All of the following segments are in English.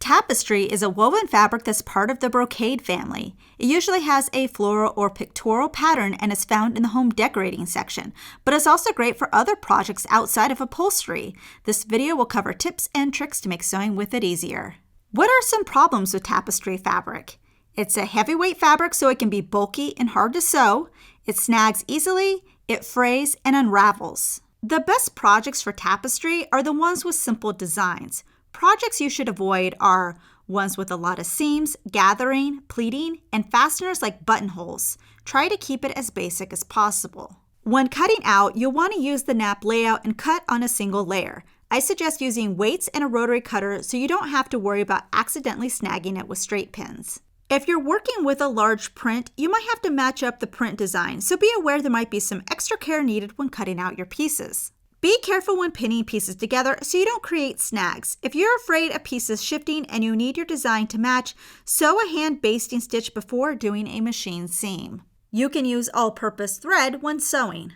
tapestry is a woven fabric that's part of the brocade family. It usually has a floral or pictorial pattern and is found in the home decorating section, but it's also great for other projects outside of upholstery. This video will cover tips and tricks to make sewing with it easier. What are some problems with tapestry fabric? It's a heavyweight fabric, so it can be bulky and hard to sew. It snags easily, it frays, and unravels. The best projects for tapestry are the ones with simple designs. Projects you should avoid are ones with a lot of seams, gathering, pleating, and fasteners like buttonholes. Try to keep it as basic as possible. When cutting out, you'll want to use the nap layout and cut on a single layer. I suggest using weights and a rotary cutter so you don't have to worry about accidentally snagging it with straight pins. If you're working with a large print, you might have to match up the print design, so be aware there might be some extra care needed when cutting out your pieces. Be careful when pinning pieces together so you don't create snags. If you're afraid of pieces shifting and you need your design to match, sew a hand basting stitch before doing a machine seam. You can use all-purpose thread when sewing.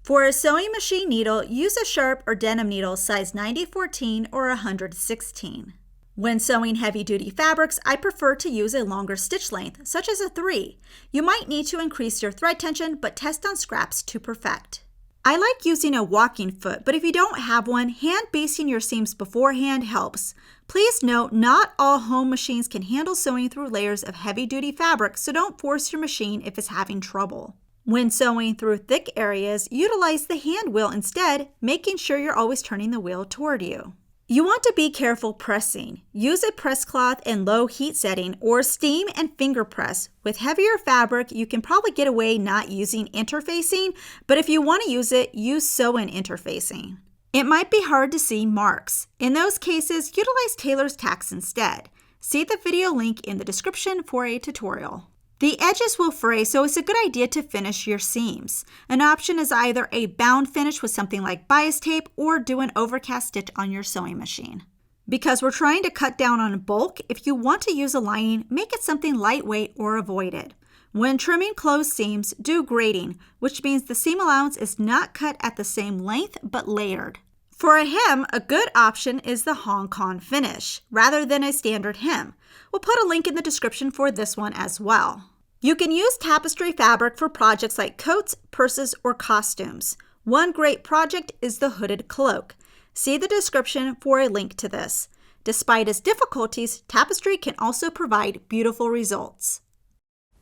For a sewing machine needle, use a sharp or denim needle size 90-14 or 100-16. When sewing heavy-duty fabrics, I prefer to use a longer stitch length, such as a 3. You might need to increase your thread tension, but test on scraps to perfect. I like using a walking foot, but if you don't have one, hand basting your seams beforehand helps. Please note, not all home machines can handle sewing through layers of heavy-duty fabric, so don't force your machine if it's having trouble. When sewing through thick areas, utilize the hand wheel instead, making sure you're always turning the wheel toward you. You want to be careful pressing. Use a press cloth in low heat setting or steam and finger press. With heavier fabric, you can probably get away not using interfacing, but if you want to use it, use sew-in interfacing. It might be hard to see marks. In those cases, utilize tailor's tacks instead. See the video link in the description for a tutorial. The edges will fray, so it's a good idea to finish your seams. An option is either a bound finish with something like bias tape or do an overcast stitch on your sewing machine. Because we're trying to cut down on bulk, if you want to use a lining, make it something lightweight or avoid it. When trimming closed seams, do grading, which means the seam allowance is not cut at the same length but layered. For a hem, a good option is the Hong Kong finish, rather than a standard hem. We'll put a link in the description for this one as well. You can use tapestry fabric for projects like coats, purses, or costumes. One great project is the hooded cloak. See the description for a link to this. Despite its difficulties, tapestry can also provide beautiful results.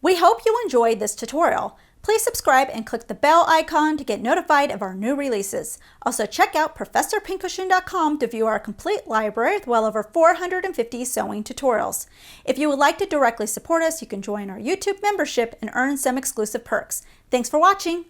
We hope you enjoyed this tutorial. Please subscribe and click the bell icon to get notified of our new releases. Also check out ProfessorPincushion.com to view our complete library with well over 450 sewing tutorials. If you would like to directly support us, you can join our YouTube membership and earn some exclusive perks. Thanks for watching!